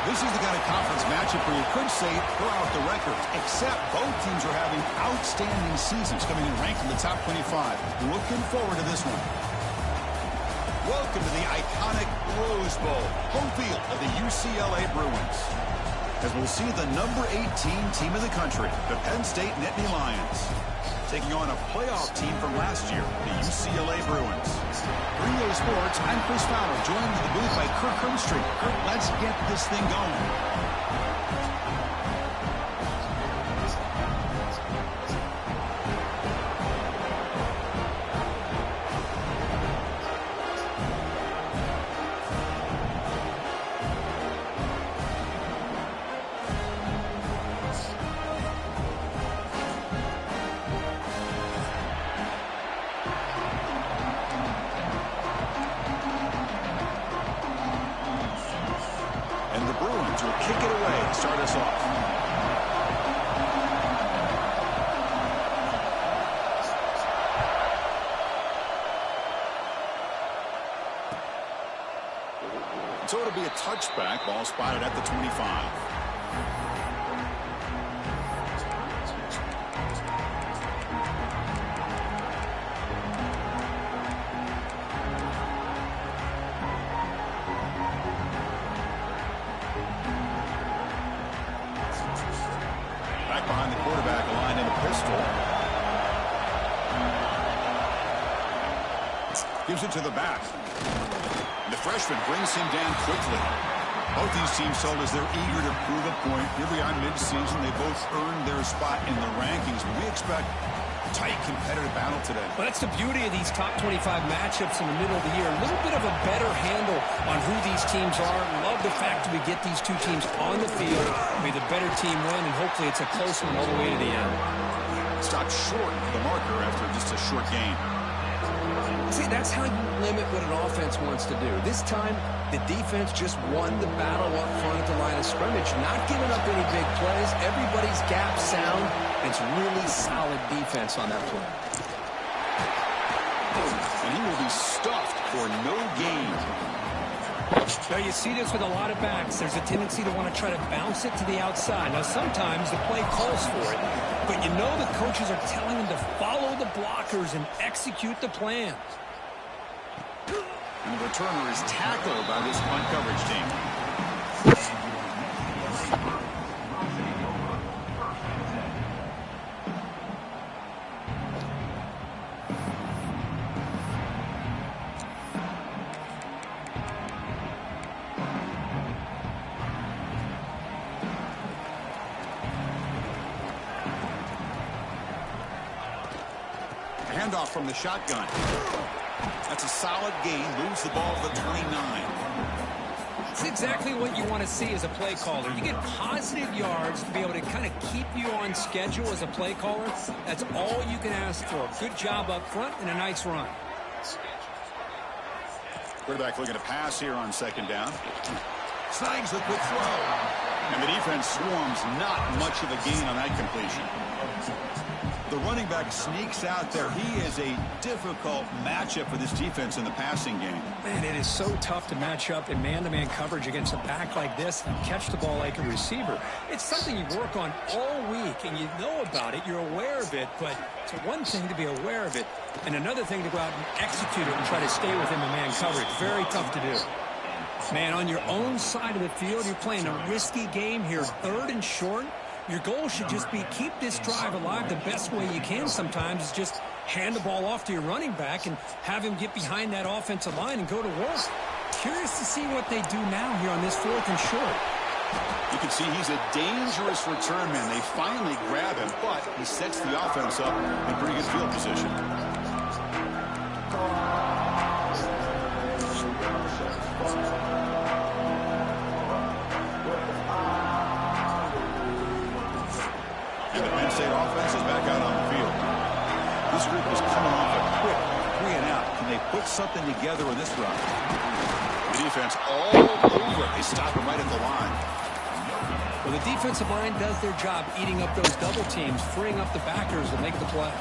This is the kind of conference matchup where you could say they're off the records, except both teams are having outstanding seasons, coming in ranked in the top 25. Looking forward to this one. Welcome to the iconic Rose Bowl, home field of the UCLA Bruins. As we'll see the number 18 team in the country, the Penn State Nittany Lions, taking on a playoff team from last year, the UCLA Bruins. For EA Sports, I'm Chris Fowler, joined in the booth by Kirk Hermstreet. Kirk, let's get this thing going. Kick it away to start us off. So it'll be a touchback. Ball spotted at the 25. Behind the quarterback, aligned in a pistol. Gives it to the back. The freshman brings him down quickly. Both these teams told us they're eager to prove a point. Here we are mid-season. They both earned their spot in the rankings. We expect a tight, competitive battle today. Well, that's the beauty of these top 25 matchups in the middle of the year. A little bit of a better handle on who these teams are. Love the fact that we get these two teams on the field. May the better team win, and hopefully it's a close one all the way to the end. Stopped short of the marker after just a short gain. See, that's how you limit what an offense wants to do. This time, the defense just won the battle up front at the line of scrimmage, not giving up any big plays. Everybody's gap sound. It's really solid defense on that play. And he will be stuffed for no gain. Now, you see this with a lot of backs. There's a tendency to want to try to bounce it to the outside. Now, sometimes the play calls for it, but you know the coaches are telling them to follow the blockers and execute the plan. And the returner is tackled by this punt coverage team. Handoff from the shotgun. That's a solid gain. Moves the ball to the 29. It's exactly what you want to see as a play caller. You get positive yards to be able to kind of keep you on schedule as a play caller. That's all you can ask for. Good job up front and a nice run. Quarterback looking to pass here on second down. Snags the quick throw. And the defense swarms. Not much of a gain on that completion. The running back sneaks out there. He is a difficult matchup for this defense in the passing game. Man, it is so tough to match up in man-to-man coverage against a back like this and catch the ball like a receiver. It's something you work on all week, and you know about it. You're aware of it, but it's one thing to be aware of it, and another thing to go out and execute it and try to stay within the man coverage. Very tough to do. Man, on your own side of the field, you're playing a risky game here, 3rd and short. Your goal should just be keep this drive alive the best way you can sometimes is just hand the ball off to your running back and have him get behind that offensive line and go to work. Curious to see what they do now here on this 4th and short. You can see he's a dangerous return man. They finally grab him, but he sets the offense up in pretty good field position. And the Penn State offense is back out on the field. This group is coming off a quick 3 and out. Can they put something together in this run? The defense all over. They stop him right at the line. Well, the defensive line does their job eating up those double teams, freeing up the backers to make the play.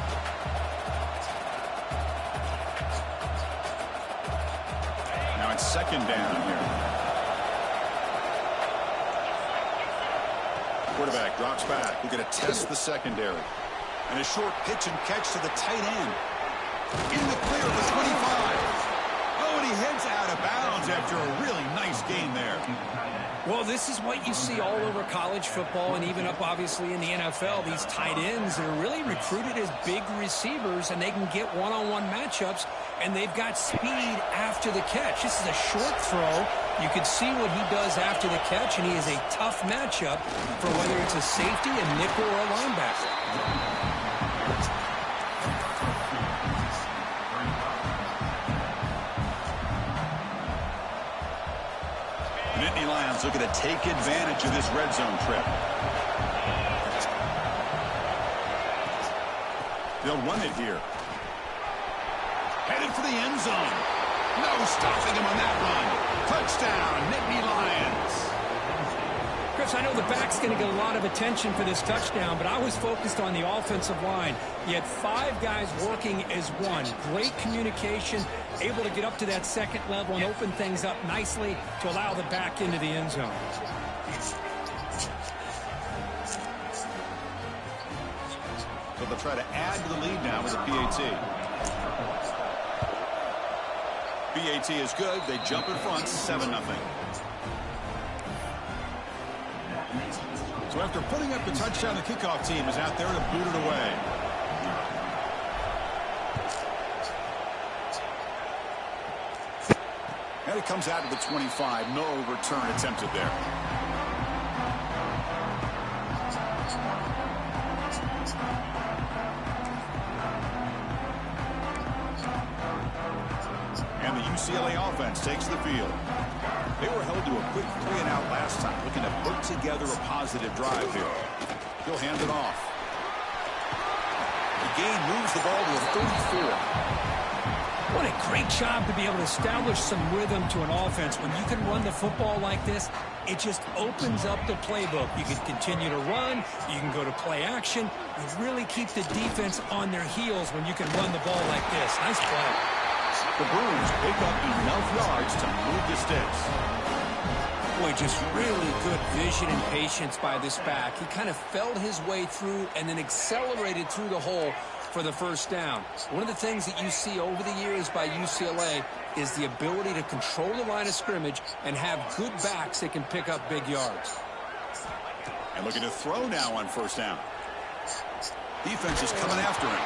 Now it's 2nd down here. Quarterback drops back. We're going to test the secondary. And a short pitch and catch to the tight end. In the clear of the 25. Oh, and he heads out of bounds after a really nice gain there. Well, this is what you see all over college football and even up, obviously, in the NFL. These tight ends that are really recruited as big receivers, and they can get one-on-one matchups, and they've got speed after the catch. This is a short throw. You can see what he does after the catch, and he is a tough matchup for whether it's a safety, a nickel, or a linebacker. Looking to take advantage of this red zone trip. They'll run it here. Headed for the end zone. No stopping him on that run. Touchdown, Nittany Lions. Chris, I know the back's going to get a lot of attention for this touchdown, but I was focused on the offensive line. You had 5 guys working as one. Great communication, able to get up to that second level and open things up nicely to allow the back into the end zone. So they'll try to add to the lead now with a PAT. PAT is good. They jump in front, 7-0. So after putting up the touchdown, the kickoff team is out there to boot it away. And it comes out to the 25. No return attempted there. And the UCLA offense takes the field. They were held to a quick 3-and-out last time, looking to put together a positive drive here. He'll hand it off. The gain moves the ball to a 34. What a great job to be able to establish some rhythm to an offense. When you can run the football like this, it just opens up the playbook. You can continue to run. You can go to play action. You really keep the defense on their heels when you can run the ball like this. Nice play. The Bruins pick up enough yards to move the sticks. Boy, just really good vision and patience by this back. He kind of felt his way through and then accelerated through the hole for the first down. One of the things that you see over the years by UCLA is the ability to control the line of scrimmage and have good backs that can pick up big yards. And looking to throw now on first down. Defense is coming after him.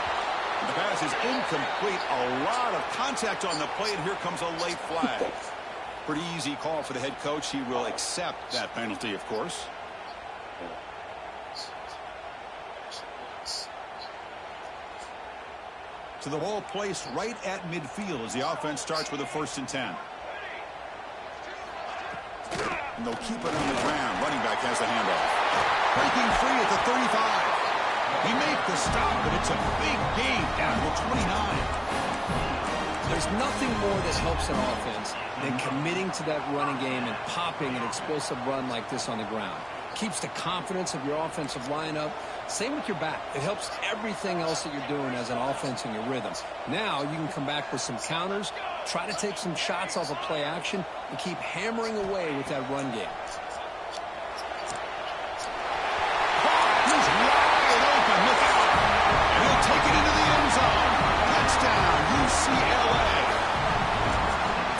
The pass is incomplete. A lot of contact on the play, and here comes a late flag. Pretty easy call for the head coach. He will accept that penalty, of course. So the ball placed right at midfield as the offense starts with a 1st and 10. And they'll keep it on the ground. Running back has the handoff. Breaking free at the 35. He made the stop, but it's a big gain down to the 29. There's nothing more that helps an offense than committing to that running game and popping an explosive run like this on the ground. Keeps the confidence of your offensive lineup. Same with your back. It helps everything else that you're doing as an offense in your rhythm. Now you can come back with some counters, try to take some shots off of play action, and keep hammering away with that run game. He's wide open. Look out. And he'll take it into the end zone. Touchdown, UCLA.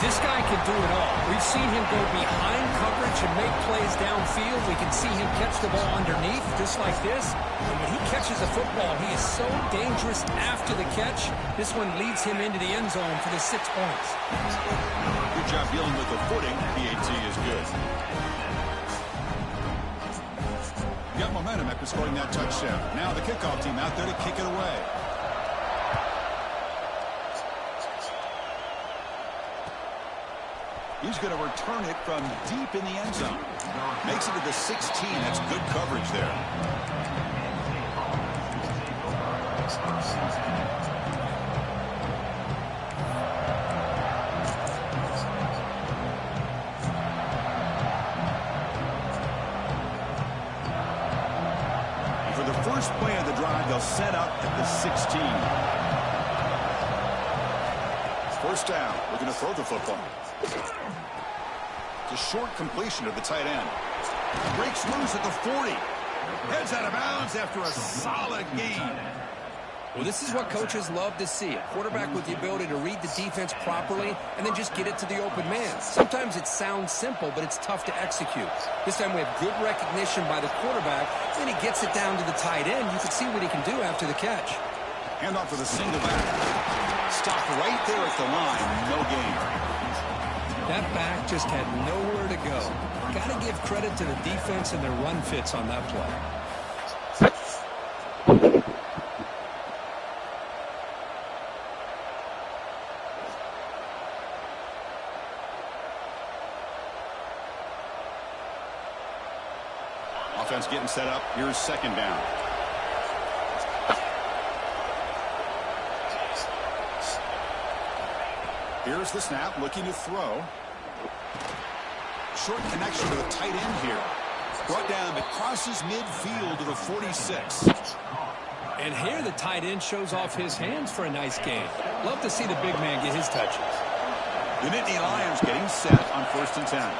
This guy can do it all. We've seen him go behind coverage and make plays downfield. We can see him catch the ball underneath, just like this. And when he catches a football, he is so dangerous after the catch. This one leads him into the end zone for the 6 points. Good job dealing with the footing. PAT is good. Got momentum after scoring that touchdown. Now the kickoff team out there to kick it away. He's going to return it from deep in the end zone. Makes it to the 16. That's good coverage there. And for the first play of the drive, they'll set up at the 16. First down. We're going to throw the football. It's a short completion to the tight end. Breaks loose at the 40. Heads out of bounds after a solid gain. Well, this is what coaches love to see. A quarterback with the ability to read the defense properly and then just get it to the open man. Sometimes it sounds simple, but it's tough to execute. This time we have good recognition by the quarterback. Then he gets it down to the tight end. You can see what he can do after the catch. Handoff for the single back. Stopped right there at the line. No gain. That back just had nowhere to go. Got to give credit to the defense and their run fits on that play. Offense getting set up. Here's second down. Here's the snap, looking to throw. Short connection to the tight end here. Brought down, but crosses midfield to the 46. And here the tight end shows off his hands for a nice gain. Love to see the big man get his touches. The Nittany Lions getting set on 1st and 10.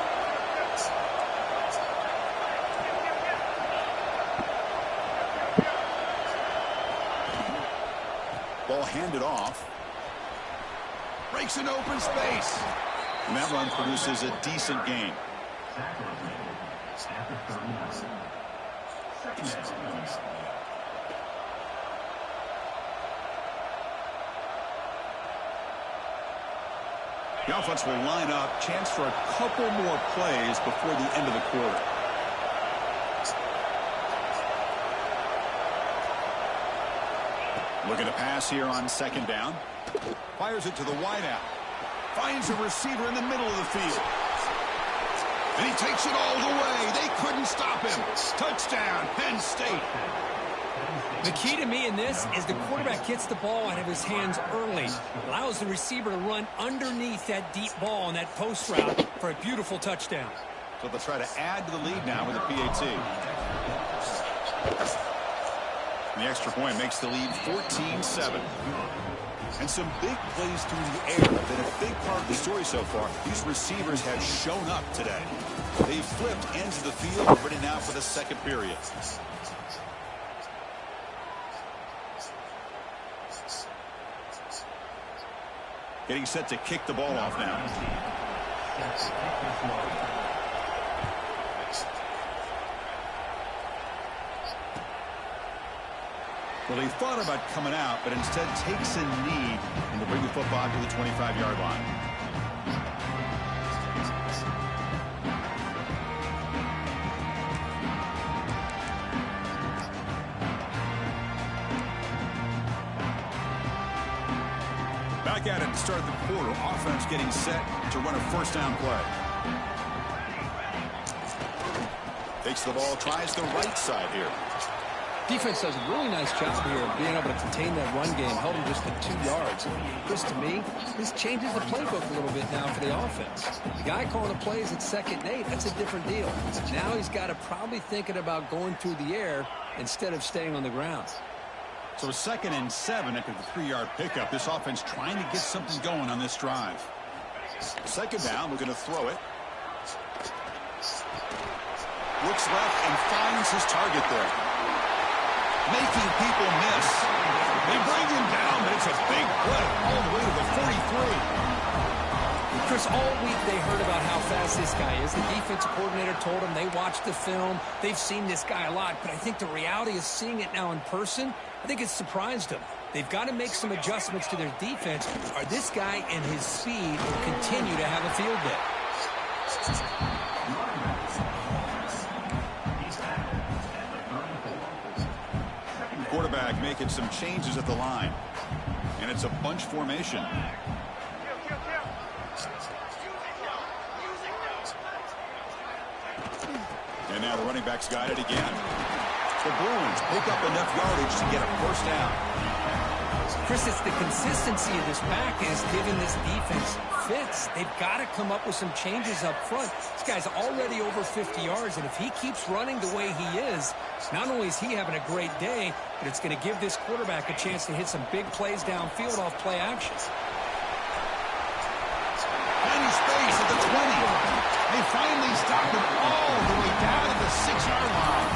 Ball handed off. Breaks an open space. And that run produces a decent gain. The offense will line up. Chance for a couple more plays before the end of the quarter. Looking to pass here on second down. Fires it to the wideout. Finds a receiver in the middle of the field. And he takes it all the way. They couldn't stop him. Touchdown, Penn State. The key to me in this is the quarterback gets the ball out of his hands early. Allows the receiver to run underneath that deep ball on that post route for a beautiful touchdown. So they'll try to add to the lead now with a PAT. And the extra point makes the lead 14-7. And some big plays through the air have been a big part of the story so far. These receivers have shown up today. They've flipped ends of the field, ready now for the second period. Getting set to kick the ball off now. Well, he thought about coming out, but instead takes a knee and to bring the football to the 25-yard line. Back at it to start the quarter. Offense getting set to run a first down play. Takes the ball, tries the right side here. Defense does a really nice job here of being able to contain that run game, held him just to 2 yards. Chris, to me, this changes the playbook a little bit now for the offense. The guy calling the plays at 2nd and 8, that's a different deal. Now he's got to probably thinking about going through the air instead of staying on the ground. So 2nd and 7 after the 3-yard pickup. This offense trying to get something going on this drive. Second down, looking to throw it. Looks left and finds his target there. Making people miss. They bring him down, but it's a big play all the way to the 43. Chris, all week they heard about how fast this guy is. The defensive coordinator told them they watched the film. They've seen this guy a lot, but I think the reality is seeing it now in person, I think it's surprised them. They've got to make some adjustments to their defense, or this guy and his speed will continue to have a field day. Quarterback making some changes at the line. And it's a bunch formation. And now the running back's got it again. The Bruins pick up enough yardage to get a first down. Chris, it's the consistency of this back is giving this defense fits. They've got to come up with some changes up front. This guy's already over 50 yards, and if he keeps running the way he is, not only is he having a great day, but it's going to give this quarterback a chance to hit some big plays downfield off play action. Tiny space at the 20. They finally stop him all the way down to the 6-yard line.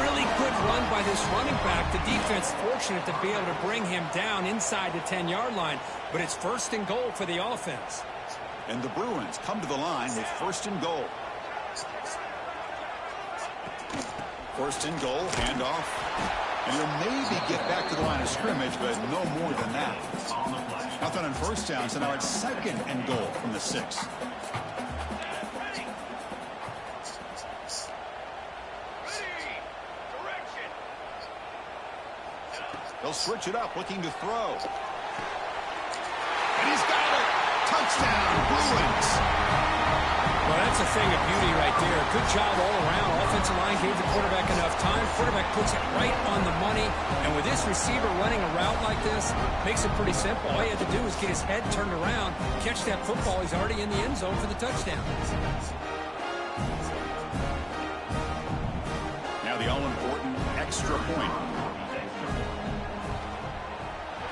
really good run by this running back. The defense fortunate to be able to bring him down inside the 10-yard line, but it's 1st and goal for the offense. And the Bruins come to the line with 1st and goal. 1st and goal, handoff. And he'll maybe get back to the line of scrimmage, but no more than that. Nothing on 1st down, so now it's 2nd and goal from the 6. They'll switch it up, looking to throw. And he's got it. Touchdown, Bruins. Well, that's a thing of beauty right there. Good job all around. Offensive line gave the quarterback enough time. Quarterback puts it right on the money. And with this receiver running a route like this, makes it pretty simple. All he had to do was get his head turned around, catch that football. He's already in the end zone for the touchdown. Now the all-important extra point.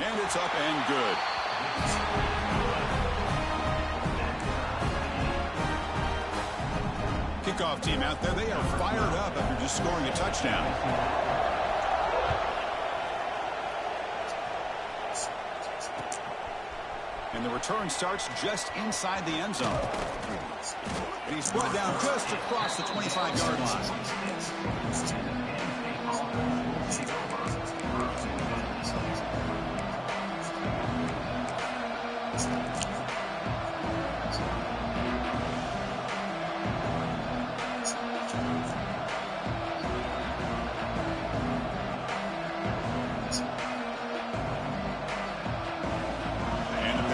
And it's up and good. Kickoff team out there, they are fired up after just scoring a touchdown. And the return starts just inside the end zone. And he's brought down just across the 25-yard line.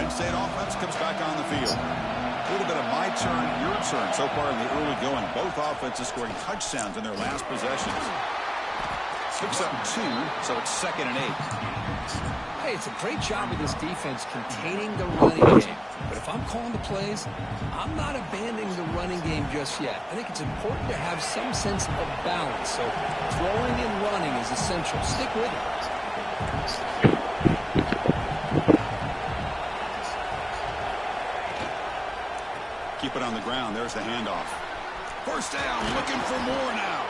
State offense comes back on the field. A little bit of my turn, your turn so far in the early going. Both offenses scoring touchdowns in their last possessions. Picks up 2, so it's 2nd and 8. Hey, it's a great job of this defense containing the running game. But if I'm calling the plays, I'm not abandoning the running game just yet. I think it's important to have some sense of balance. So throwing and running is essential. Stick with it. Keep it on the ground. There's the handoff. 1st down, looking for more now.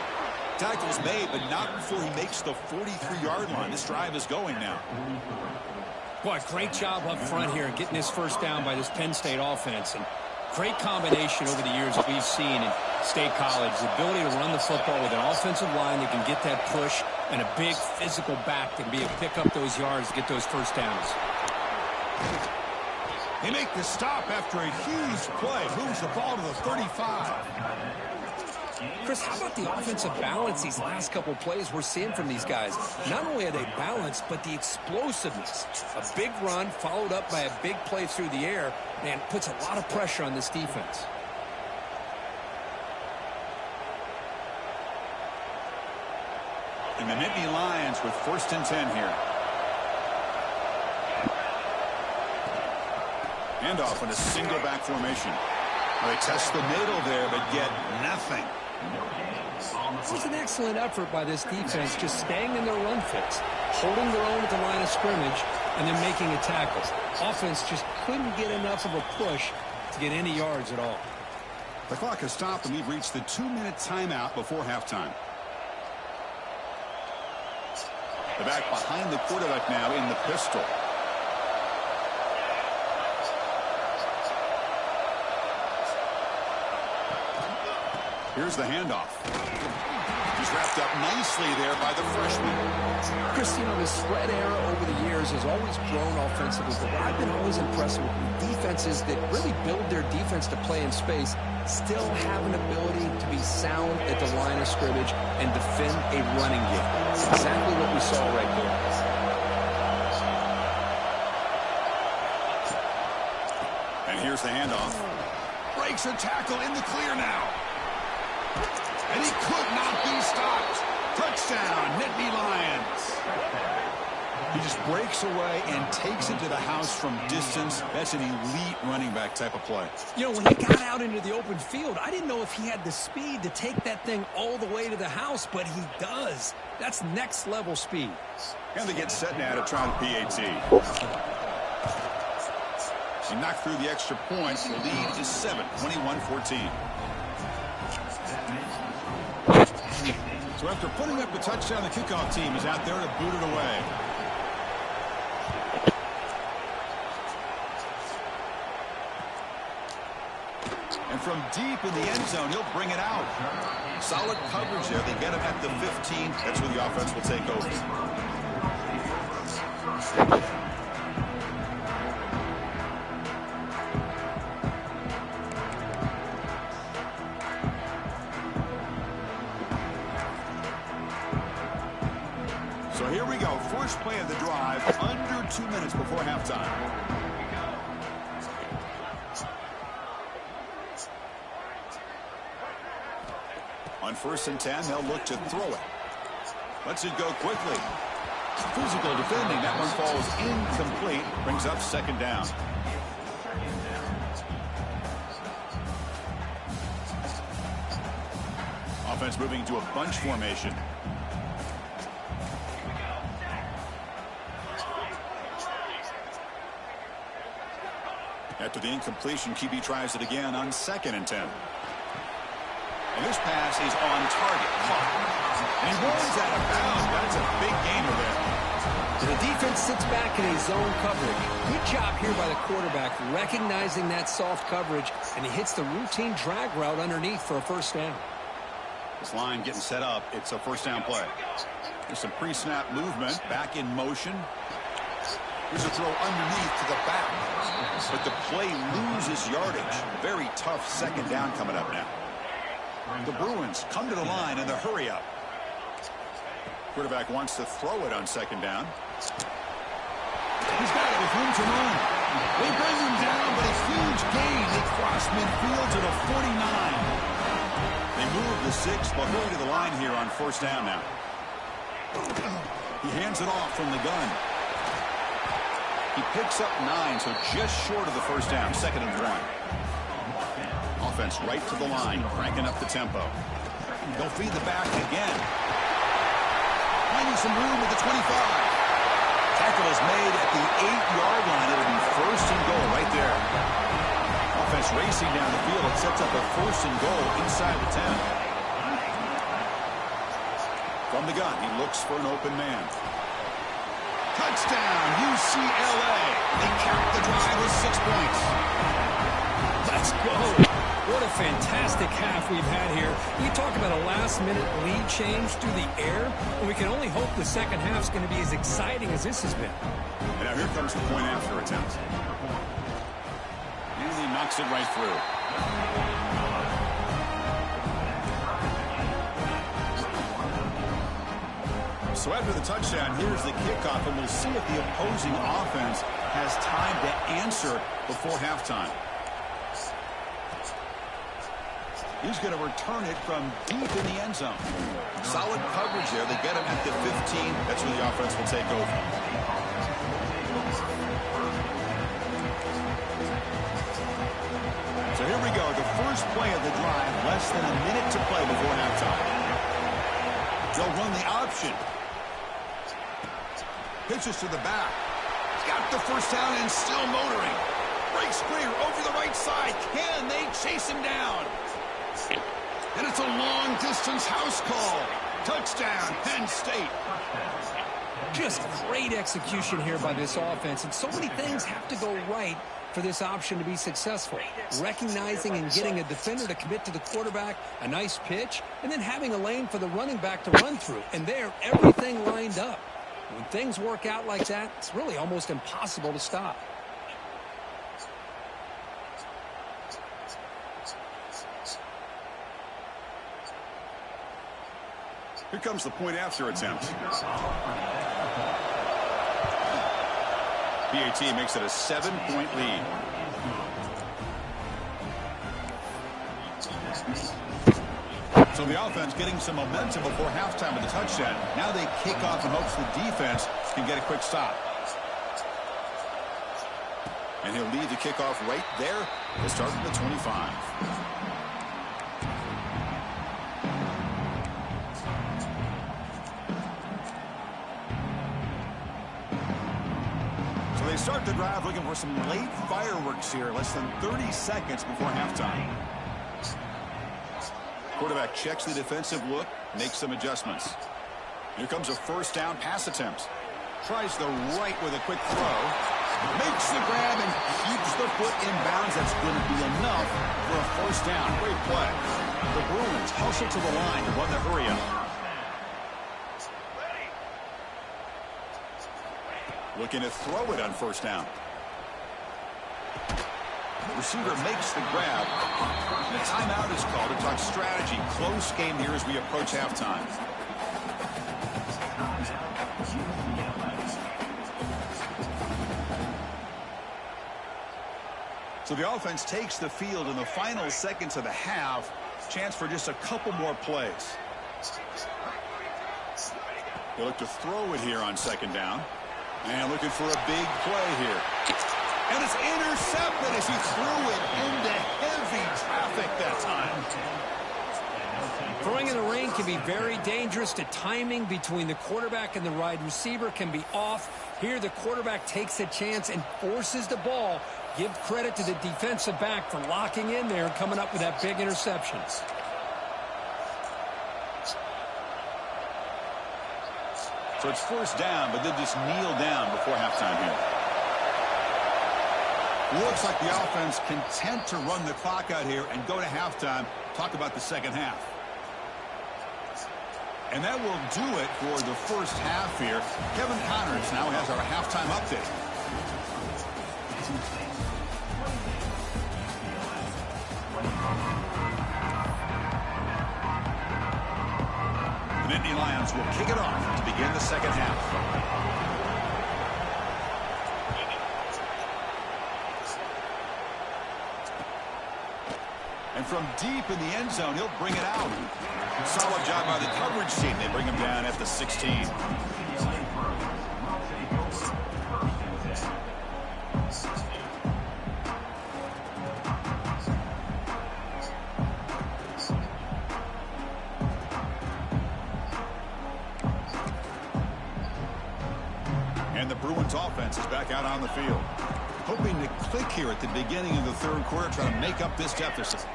Tackle's made, but not before he makes the 43-yard line. This drive is going now. Boy, great job up front here getting this 1st down by this Penn State offense. And great combination over the years that we've seen in State College. The ability to run the football with an offensive line that can get that push and a big physical back that can be able to pick up those yards to get those 1st downs. They make the stop after a huge play. Moves the ball to the 35. Chris, how about the offensive balance these last couple plays we're seeing from these guys? Not only are they balanced, but the explosiveness. A big run followed up by a big play through the air, man, puts a lot of pressure on this defense. And the Nittany Lions with 1st and 10 here. Handoff in a single back formation. Well, they test the middle there, but get nothing. This was an excellent effort by this defense, just staying in their run fits, holding their own at the line of scrimmage, and then making a tackle. Offense just couldn't get enough of a push to get any yards at all. The clock has stopped, and we've reached the 2-minute timeout before halftime. The back behind the quarterback now in the pistol. Here's the handoff. He's wrapped up nicely there by the freshman. Chris, you know, the spread era over the years has always grown offensively, but what I've been always impressed with defenses that really build their defense to play in space still have an ability to be sound at the line of scrimmage and defend a running game. That's exactly what we saw right there. And here's the handoff. Breaks a tackle in the clear now. And he could not be stopped. Touchdown, Nittany Lions. He just breaks away and takes it to the house from distance. That's an elite running back type of play. You know, when he got out into the open field, I didn't know if he had the speed to take that thing all the way to the house, but he does. That's next level speed. And they get set now to try the PAT. He knocked through the extra point. The lead is 7, 21-14. So after putting up a touchdown, the kickoff team is out there to boot it away. And from deep in the end zone, he'll bring it out. Solid coverage there. They get him at the 15. That's where the offense will take over. So here we go. First play of the drive, under 2 minutes before halftime. On 1st and 10, they'll look to throw it. Lets it go quickly. Physical defending. That one falls incomplete. Brings up 2nd down. Offense moving to a bunch formation. After the incompletion, QB tries it again on 2nd and 10. And this pass is on target. And he rolls out of bounds. That's a big gainer there. The defense sits back in a zone coverage. Good job here by the quarterback recognizing that soft coverage, and he hits the routine drag route underneath for a 1st down. This line getting set up. It's a 1st down play. There's some pre-snap movement. Back in motion. Here's a throw underneath to the back. But the play loses yardage. Very tough 2nd down coming up now. The Bruins come to the line in the hurry up. Quarterback wants to throw it on 2nd down. He's got it with room to run. They bring him down, but a huge gain. They cross midfield to the 49. They move the 6, but going to the line here on 1st down now. He hands it off from the gun. He picks up 9, so just short of the 1st down, 2nd and 1. Offense right to the line, cranking up the tempo. They'll feed the back again. Finding some room at the 25. Tackle is made at the 8-yard line. It'll be 1st and goal right there. Offense racing down the field. It sets up a 1st and goal inside the 10. From the gun, he looks for an open man. Touchdown, UCLA. They cap the drive with 6 points. Let's go. What a fantastic half we've had here. You talk about a last-minute lead change through the air, and we can only hope the second half's going to be as exciting as this has been. And now here comes the point after attempt. And he knocks it right through. So after the touchdown, here's the kickoff, and we'll see if the opposing offense has time to answer before halftime. He's going to return it from deep in the end zone. Solid coverage there. They get him at the 15. That's where the offense will take over. So here we go. The first play of the drive. Less than a minute to play before halftime. They'll run the option. Pitches to the back. Got the 1st down and still motoring. Breaks clear over the right side. Can they chase him down? And it's a long-distance house call. Touchdown, Penn State. Just great execution here by this offense, and so many things have to go right for this option to be successful. Recognizing and getting a defender to commit to the quarterback, a nice pitch, and then having a lane for the running back to run through. And there, everything lined up. When things work out like that, it's really almost impossible to stop. Here comes the point after attempt. PAT makes it a 7-point lead. So the offense getting some momentum before halftime with the touchdown. Now they kick off in hopes the defense can get a quick stop. And he'll lead the kickoff right there to start at the 25. They start the drive looking for some late fireworks here, less than 30 seconds before halftime. Quarterback checks the defensive look, Make some adjustments. Here comes a first down pass attempt. Tries the right with a quick throw. Makes the grab and keeps the foot in bounds. That's going to be enough for a first down. Great play. The Bruins hustle to the line to run the hurry up. Looking to throw it on first down. The receiver makes the grab. And a timeout is called to talk strategy. Close game here as we approach halftime. So the offense takes the field in the final seconds of the half. Chance for just a couple more plays. They look to throw it here on second down. And looking for a big play here. And it's intercepted as he threw it into heavy traffic that time. Throwing in the rain can be very dangerous. The timing between the quarterback and the wide receiver can be off. Here the quarterback takes a chance and forces the ball. Give credit to the defensive back for locking in there and coming up with that big interception. So it's first down, but they just kneel down before halftime here. Looks like the offense content to run the clock out here and go to halftime. Talk about the second half. And that will do it for the first half here. Kevin Connors now has our halftime update. The Nittany Lions will kick it off to begin the second half. And from deep in the end zone, he'll bring it out. Solid job by the coverage team. They bring him down at the 16. And the Bruins offense is back out on the field. Hoping to click here at the beginning of the third quarter, trying to make up this deficit.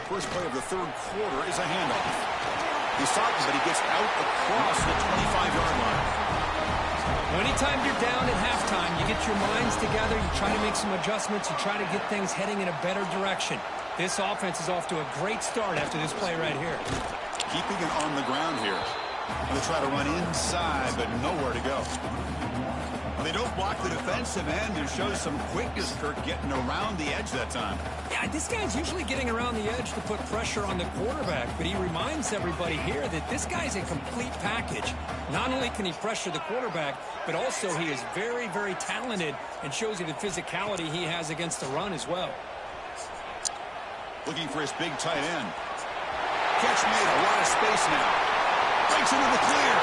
First play of the third quarter is a handoff. He's talking, but he gets out across the 25-yard line. Anytime you're down at halftime, you get your minds together, you try to make some adjustments, you try to get things heading in a better direction. This offense is off to a great start after this play right here. Keeping it on the ground here. Going to try to run inside, but nowhere to go. They don't block the defensive end and shows some quickness, Kirk, getting around the edge that time. Yeah, this guy's usually getting around the edge to put pressure on the quarterback, but he reminds everybody here that this guy's a complete package. Not only can he pressure the quarterback, but also he is very, very talented and shows you the physicality he has against the run as well. Looking for his big tight end. Catch made, a lot of space now. Breaks into the clear.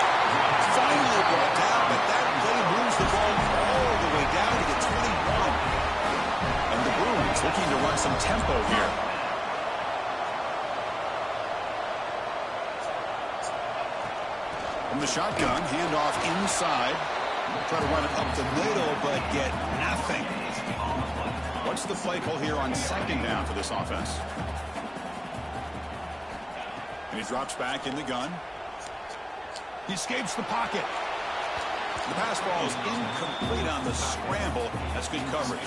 Finally brought down, but that play moves the ball all the way down to the 21. And the Bruins looking to run some tempo here. From the shotgun, handoff inside. Try to run it up the middle, but get nothing. What's the play call here on second down for this offense? And he drops back in the gun. He escapes the pocket. The pass ball is incomplete on the scramble. That's good coverage.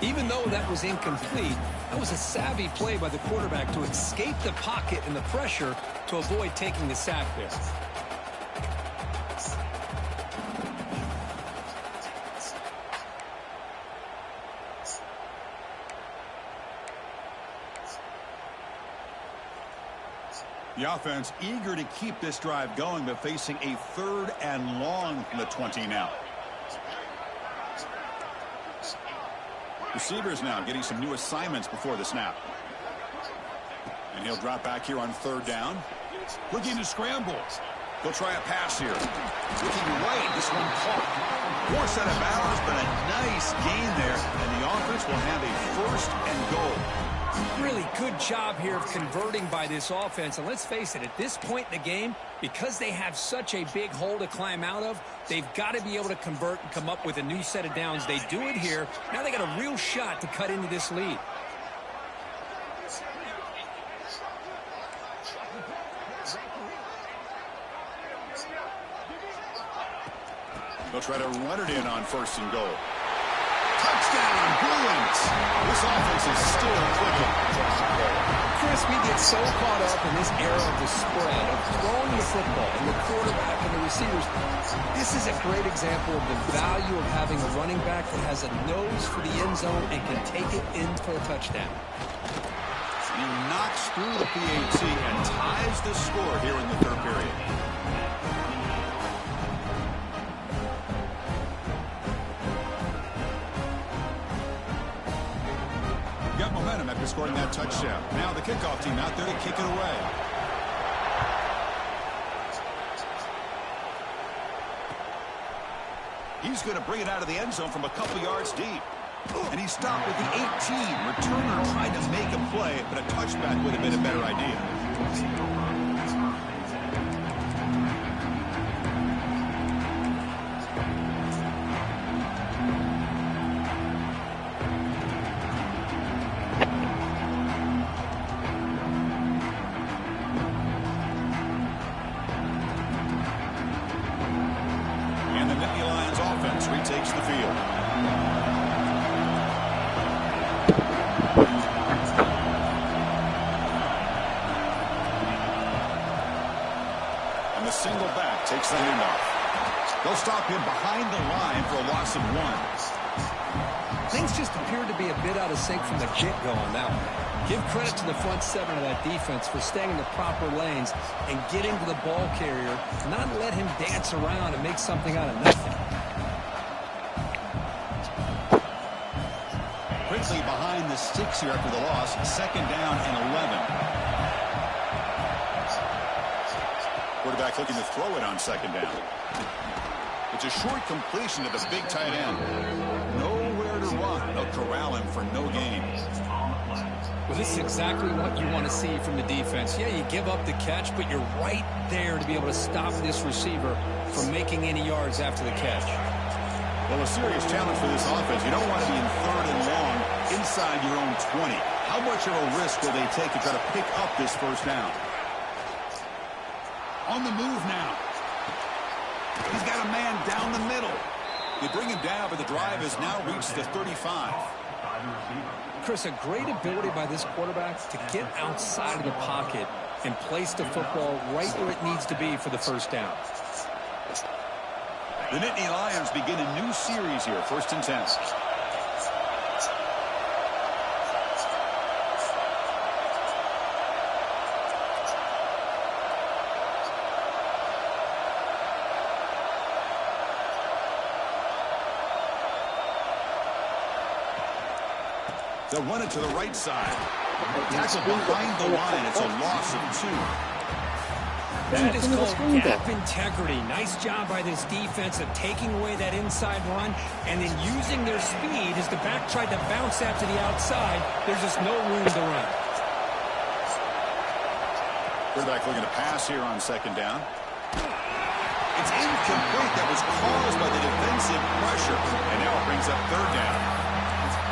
Even though that was incomplete, that was a savvy play by the quarterback to escape the pocket and the pressure to avoid taking the sack there. The offense eager to keep this drive going, but facing a third and long from the 20 now. Receivers now getting some new assignments before the snap. And he'll drop back here on third down. Looking to scramble. He'll try a pass here. Looking right, this one caught. Poor set of balance, but a nice gain there. And the offense will have a first and goal. Really good job here of converting by this offense. And let's face it, at this point in the game, because they have such a big hole to climb out of, they've got to be able to convert and come up with a new set of downs. They do it here. Now they got a real shot to cut into this lead. They'll try to run it in on 1st and goal. Touchdown, Bruins. This offense is still clicking. Chris, we get so caught up in this era of the spread, of throwing the football, and the quarterback and the receivers. This is a great example of the value of having a running back that has a nose for the end zone and can take it in for a touchdown. He knocks through the PAT and ties the score here in the 3rd period. Got momentum after scoring that touchdown. Now the kickoff team out there to kick it away. He's going to bring it out of the end zone from a couple yards deep. And he stopped with the 18. Returner tried to make a play, but a touchback would have been a better idea. And the Nittany Lions offense retakes the field. And the single back takes the handoff. They'll stop him behind the line for a loss of 1. Things just appeared to be a bit out of sync from the get-go on that one. Give credit to the front 7 of that defense for staying in the proper lanes and getting to the ball carrier, not let him dance around and make something out of nothing. Quickly behind the sticks here after the loss. 2nd down and 11. Quarterback looking to throw it on 2nd down. It's a short completion to the big tight end. Nowhere to run. They'll corral him for no gain. Well, this is exactly what you want to see from the defense. Yeah, you give up the catch, but you're right there to be able to stop this receiver from making any yards after the catch. Well, a serious challenge for this offense. You don't want to be in 3rd and long inside your own 20. How much of a risk will they take to try to pick up this 1st down? On the move now. He's got a man down the middle. They bring him down, but the drive has now reached the 35. Chris, a great ability by this quarterback to get outside of the pocket and place the football right where it needs to be for the 1st down. The Nittany Lions begin a new series here, 1st and 10. They'll run it to the right side. Tackle behind the line. It's a loss of 2. That is called gap integrity. Nice job by this defense of taking away that inside run and then using their speed as the back tried to bounce that to the outside. There's just no room to run. Quarterback looking to pass here on 2nd down. It's incomplete. That was caused by the defensive pressure. And now it brings up 3rd down.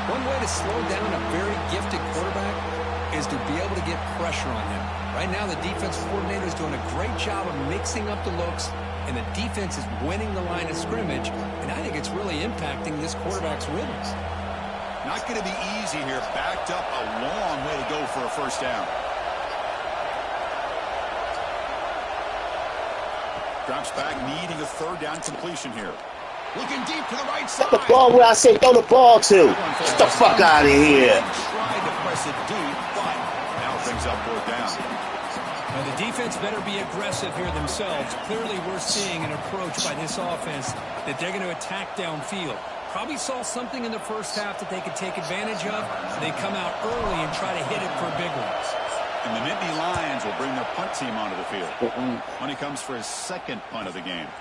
One way to slow down a very gifted quarterback is to be able to get pressure on him. Right now, the defensive coordinator is doing a great job of mixing up the looks, and the defense is winning the line of scrimmage, and I think it's really impacting this quarterback's rhythm. Not going to be easy here. Backed up a long way to go for a 1st down. Drops back, needing a 3rd down completion here. Looking deep to the right side. The ball where I say throw the ball to. Get the fuck out of here. Tried to press it deep, but now it brings up 4th down. Now the defense better be aggressive here themselves. Clearly we're seeing an approach by this offense that they're going to attack downfield. Probably saw something in the 1st half that they could take advantage of. They come out early and try to hit it for a big one. And the Nittany Lions will bring their punt team onto the field. When he comes for his 2nd punt of the game.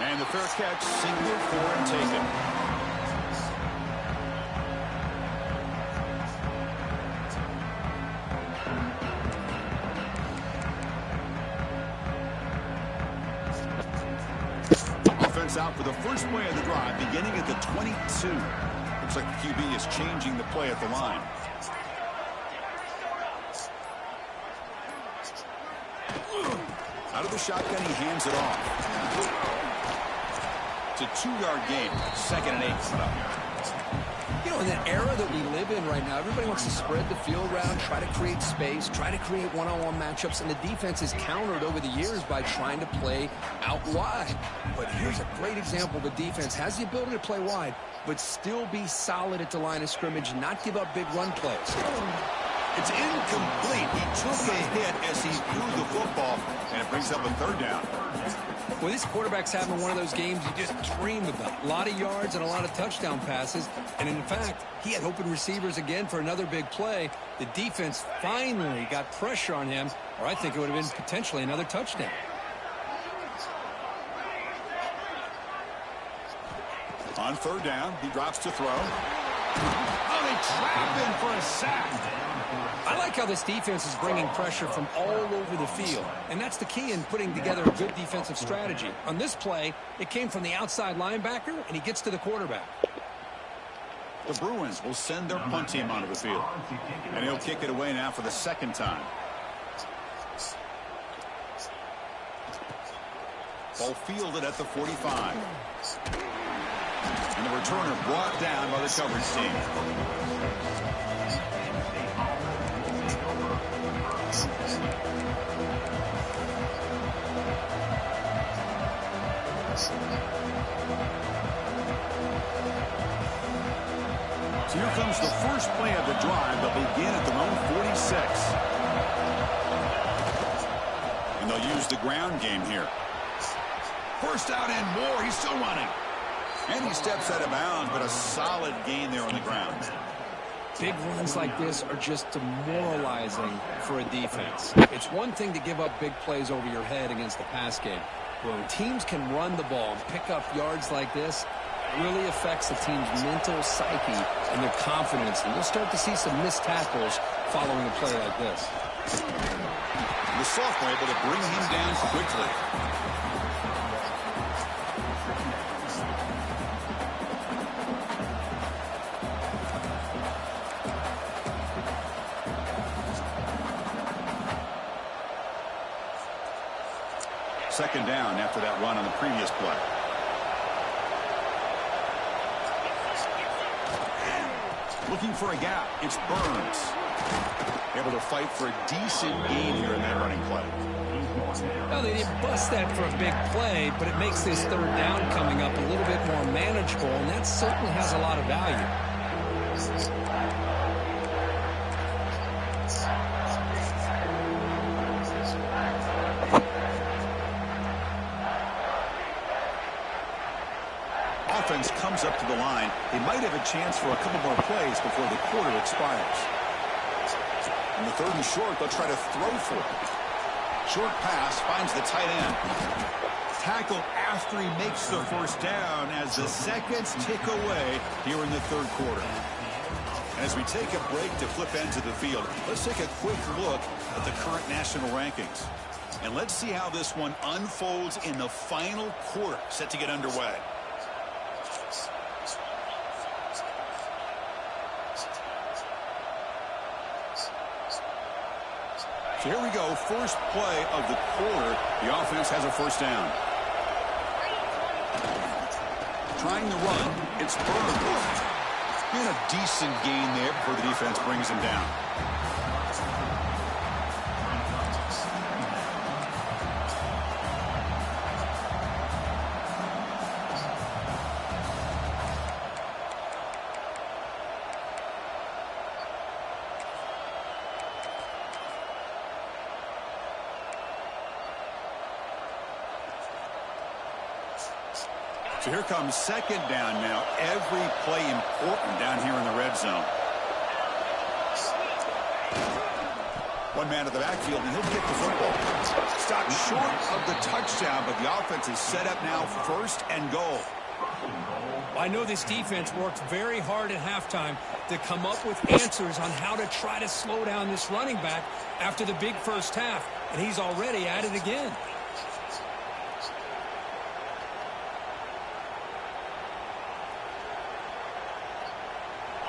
And the fair catch, single for and taken. Offense out for the first play of the drive, beginning at the 22. Looks like the QB is changing the play at the line. Out of the shotgun, he hands it off. To a 2-yard gain. 2nd and 8 coming up. You know, in the era that we live in right now, everybody wants to spread the field around, try to create space, try to create one-on-one matchups, and the defense is countered over the years by trying to play out wide. But here's a great example. The defense has the ability to play wide, but still be solid at the line of scrimmage, not give up big run plays. It's incomplete. He took a hit as he threw the football, and it brings up a 3rd down. Well, this quarterback's having one of those games you just dream about. A lot of yards and a lot of touchdown passes. And in fact, he had open receivers again for another big play. The defense finally got pressure on him, or I think it would have been potentially another touchdown. On 3rd down, he drops to throw. Oh, they trap him for a sack. I like how this defense is bringing pressure from all over the field, and that's the key in putting together a good defensive strategy. On this play, it came from the outside linebacker, and he gets to the quarterback. The Bruins will send their punt team onto the field, and he'll kick it away now for the 2nd time. Ball fielded at the 45. And the returner brought down by the coverage team. So here comes the first play of the drive. They'll begin at their own 46. And they'll use the ground game here. First out and more. He's still running. And he steps out of bounds, but a solid gain there on the ground. Big runs like this are just demoralizing for a defense. It's one thing to give up big plays over your head against the pass game. But when teams can run the ball and pick up yards like this, it really affects the team's mental psyche and their confidence. And you'll start to see some missed tackles following a play like this. The sophomore able to bring him down quickly. Second down after that run on the previous play. Looking for a gap. It's Burns. Able to fight for a decent gain here in that running play. Well, they didn't bust that for a big play, but it makes this 3rd down coming up a little bit more manageable, and that certainly has a lot of value. Offense comes up to the line. They might have a chance for a couple more plays before the quarter expires. On the 3rd and short, they'll try to throw for it. Short pass finds the tight end. Tackle after he makes the first down as the seconds tick away here in the 3rd quarter. And as we take a break to flip into the field, let's take a quick look at the current national rankings. And let's see how this one unfolds in the final quarter set to get underway. So here we go, first play of the quarter. The offense has a first down. Trying to run, it's Burns. And a decent gain there before the defense brings him down. So here comes second down now. Every play important down here in the red zone. One man at the backfield, and he'll get the football. Stopped short of the touchdown, but the offense is set up now 1st and goal. I know this defense worked very hard at halftime to come up with answers on how to try to slow down this running back after the big first half, and he's already at it again.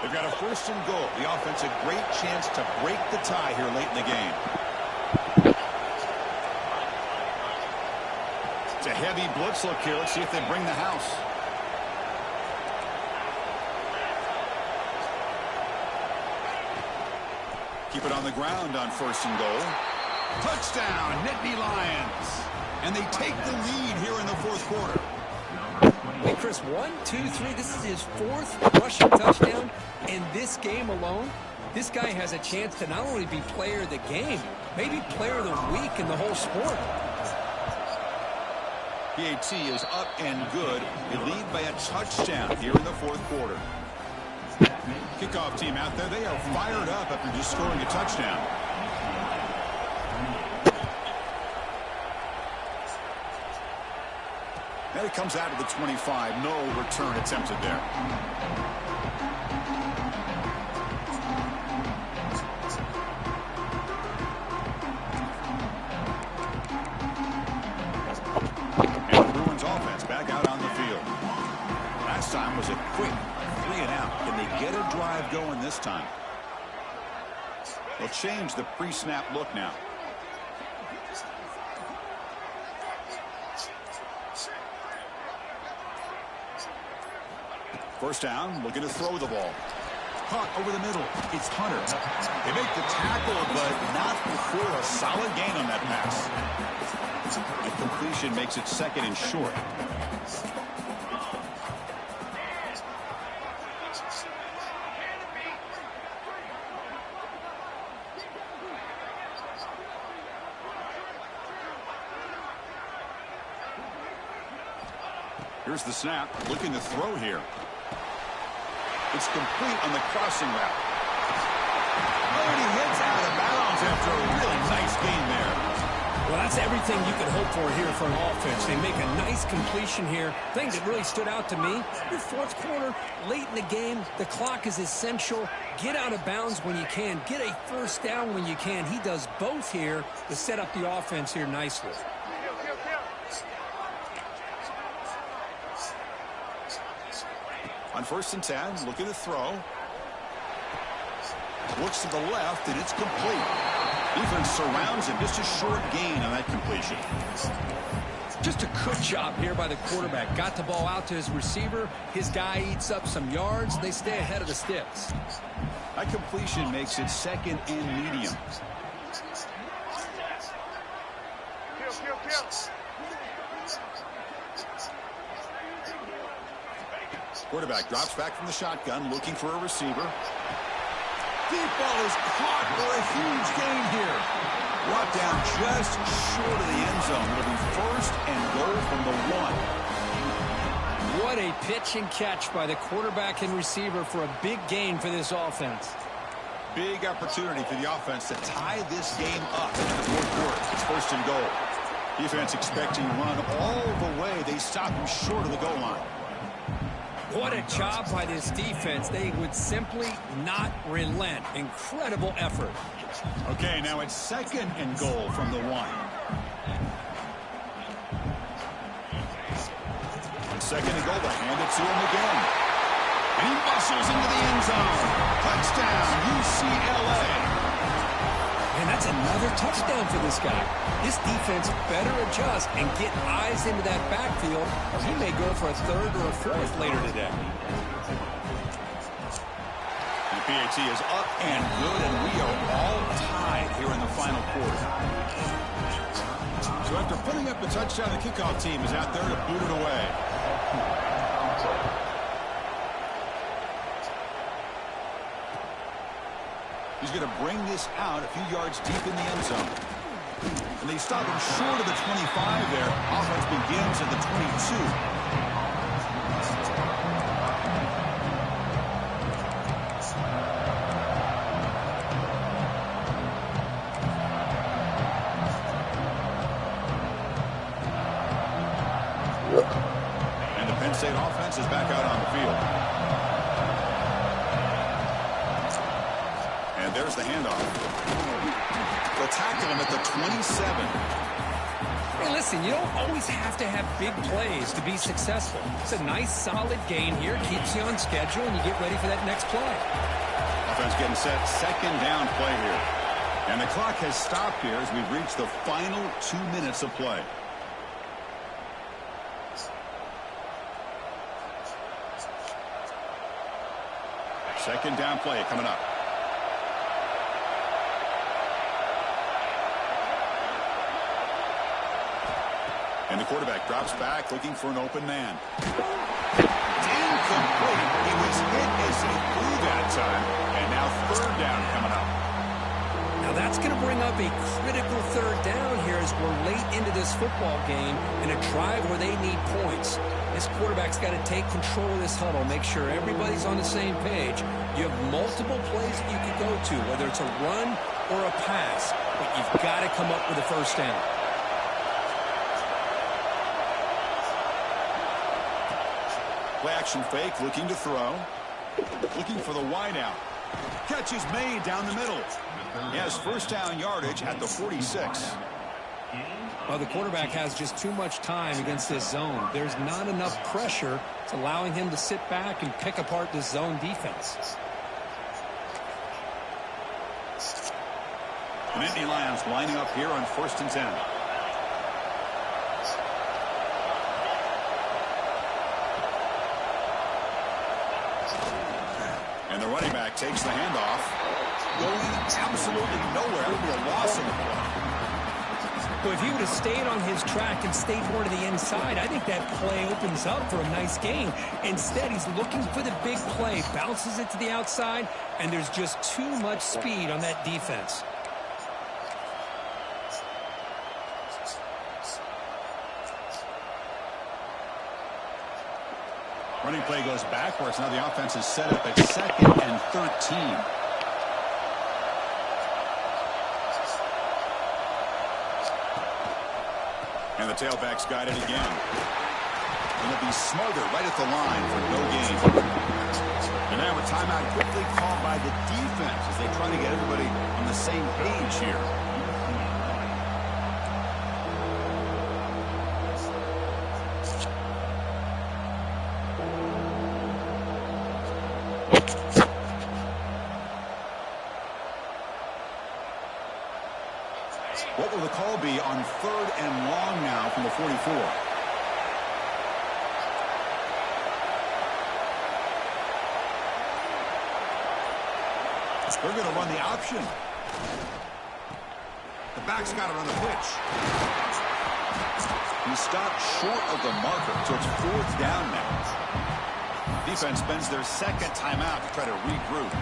They've got a 1st and goal. The offense a great chance to break the tie here late in the game. It's a heavy blitz look here. Let's see if they bring the house. Keep it on the ground on 1st and goal. Touchdown, Nittany Lions. And they take the lead here in the 4th quarter. Hey, Chris, 1, 2, 3. This is his 4th rushing touchdown in this game alone. This guy has a chance to not only be player of the game, maybe player of the week in the whole sport. PAT is up and good. They lead by a touchdown here in the 4th quarter. Kickoff team out there. They are fired up after just scoring a touchdown. And it comes out to the 25. No return attempted there. And the Bruins offense back out on the field. Last time was a quick 3 and out. Can they get a drive going this time? They'll change the pre-snap look now. First down, looking to throw the ball. Caught over the middle. It's Hunter. They make the tackle, but not before a solid gain on that pass. The completion makes it 2nd and short. Here's the snap. Looking to throw here. It's complete on the crossing route. Oh, and he heads out of bounds after a really nice gain there. Well, that's everything you could hope for here for an offense. They make a nice completion here. Thing that really stood out to me, your 4th quarter, late in the game, the clock is essential. Get out of bounds when you can. Get a first down when you can. He does both here to set up the offense here nicely. On 1st and 10, looking to throw. Looks to the left, and it's complete. Defense surrounds him. Just a short gain on that completion. Just a good job here by the quarterback. Got the ball out to his receiver. His guy eats up some yards. They stay ahead of the sticks. That completion makes it 2nd and medium. Quarterback drops back from the shotgun, looking for a receiver. Deep ball is caught for a huge gain here. Brought down just short of the end zone. It'll be 1st and goal from the 1. What a pitch and catch by the quarterback and receiver for a big gain for this offense. Big opportunity for the offense to tie this game up in the 4th quarter. It's 1st and goal. Defense expecting run all the way. They stop him short of the goal line. What a job by this defense. They would simply not relent. Incredible effort. Okay, now it's 2nd and goal from the 1. On 2nd and goal, they hand it to him again. And he muscles into the end zone. Touchdown, UCLA. And that's another touchdown for this guy. This defense better adjust and get eyes into that backfield, or he may go for a 3rd or a 4th later today. The PAT is up and good, and we are all tied here in the final quarter. So after putting up the touchdown, the kickoff team is out there to boot it away. He's going to bring this out a few yards deep in the end zone. And they stop him short of the 25 there. Offense begins at the 22. And the Penn State offense is back out on the field. And there's the handoff. They'll tackle him at the 27. Hey, listen, you don't always have to have big plays to be successful. It's a nice, solid gain here. Keeps you on schedule, and you get ready for that next play. Offense getting set. 2nd down play here. And the clock has stopped here as we've reached the final 2 minutes of play. Second down play coming up. And the quarterback drops back looking for an open man. Incomplete. He was hit as he threw that time. And now third down coming up. Now that's going to bring up a critical third down here as we're late into this football game in a drive where they need points. This quarterback's got to take control of this huddle, make sure everybody's on the same page. You have multiple plays that you could go to, whether it's a run or a pass, but you've got to come up with a first down. Play action fake, looking to throw. Looking for the wideout. Catch is made down the middle. He has first down yardage at the 46. Well, the quarterback has just too much time against this zone. There's not enough pressure. It's allowing him to sit back and pick apart this zone defense. The Nittany Lions lining up here on 1st and 10. And the running back takes the handoff. Going absolutely nowhere. It'll be a loss of the play. But if he would have stayed on his track and stayed more to the inside, I think that play opens up for a nice gain. Instead, he's looking for the big play, bounces it to the outside, and there's just too much speed on that defense. Running play goes backwards. Now the offense is set up at 2nd and 13. And the tailback's got it again. And it'll be Smothered right at the line for no gain. And now a timeout quickly called by the defense as they try to get everybody on the same page here. What will the call be on 3rd and long now from the 44? They're going to run the option. The back's got it on the pitch. He stopped short of the marker, so it's 4th down now. Defense spends their 2nd timeout to try to regroup.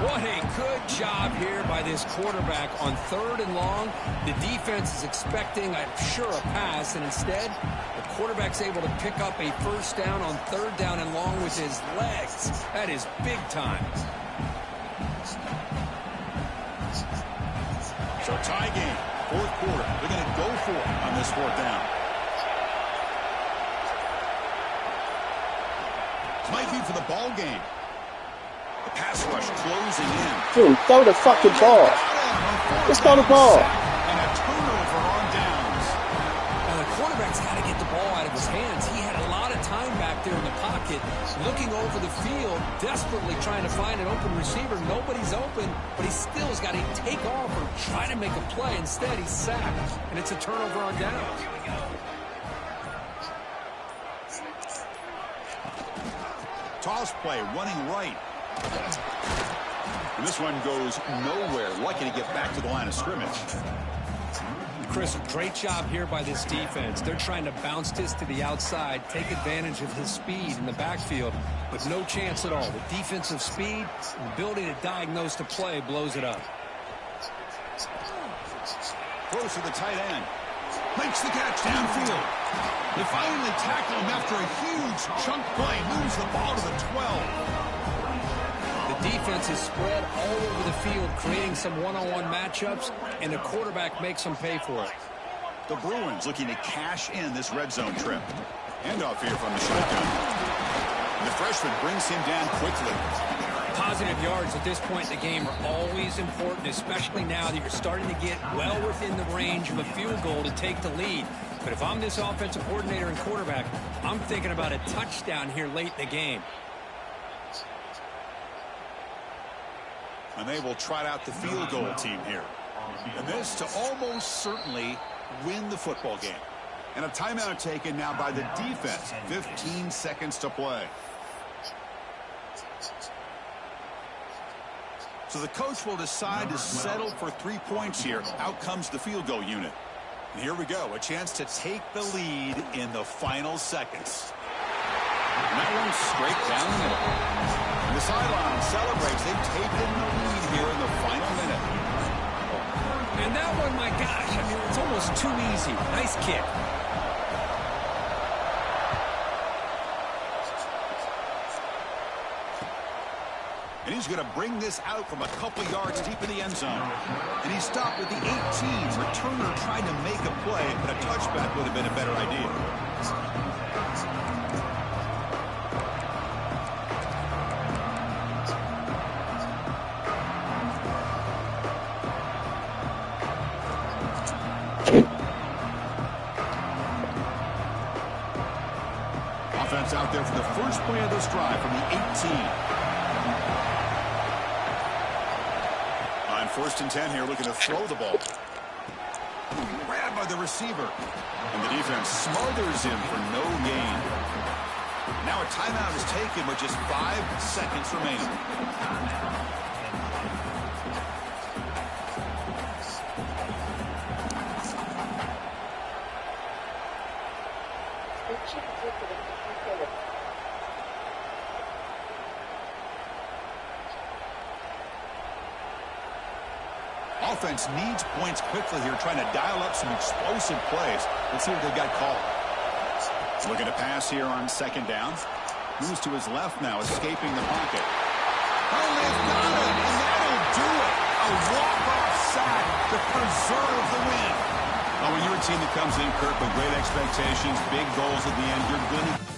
What a good job here by this quarterback on 3rd and long. The defense is expecting, I'm sure, a pass, and instead, the quarterback's able to pick up a first down on 3rd down and long with his legs. That is big time. So tie game, 4th quarter. They're going to go for it on this 4th down. Might be for the ball game. The pass rush closing in. Dude, throw the fucking ball. Just throw the ball. And a turnover on downs. Now the quarterback's got to get the ball out of his hands. He had a lot of time back there in the pocket, looking over the field, desperately trying to find an open receiver. Nobody's open, but he still has got to take off or try to make a play. Instead, he's sacked, and it's a turnover on downs. Toss play, running right. And this one goes nowhere. Lucky to get back to the line of scrimmage. Chris, great job here by this defense. They're trying to bounce this to the outside, take advantage of his speed in the backfield, with no chance at all. The defensive speed, the ability to diagnose the play blows it up. Close to the tight end. Makes the catch downfield. They finally tackle him after a huge chunk play. Moves the ball to the 12. The defense is spread all over the field, creating some one-on-one matchups, and the quarterback makes them pay for it. The Bruins looking to cash in this red zone trip. Handoff here from the shotgun. And the freshman brings him down quickly. Positive yards at this point in the game are always important, especially now that you're starting to get well within the range of a field goal to take the lead. But if I'm this offensive coordinator and quarterback, I'm thinking about a touchdown here late in the game. And they will trot out the field goal team here. And this to almost certainly win the football game. And a timeout taken now by the defense. 15 seconds to play. So the coach will decide to settle for 3 points here. Out comes the field goal unit. Here we go, a chance to take the lead in the final seconds. And that one straight down the middle. And the sideline celebrates. They've taken the lead here in the final minute. And that one, my gosh, I mean, it's almost too easy. Nice kick. And he's going to bring this out from a couple yards deep in the end zone. And he stopped at the 18. Returner tried to make a play, but a touchback would have been a better idea. Offense out there for the first play of this drive from the 18. On 1st and 10 here, looking to throw the ball. Grabbed by the receiver. And the defense smothers him for no gain. Now a timeout is taken with just 5 seconds remaining. Offense needs points quickly here, trying to dial up some explosive plays. Let's see what they've got called. Looking to pass here on 2nd down. Moves to his left now, escaping the pocket. Oh, they've got it, and that'll do it. A walk-off sack to preserve the win. Oh, when you're a team that comes in, Kirk, with great expectations, big goals at the end, you're going to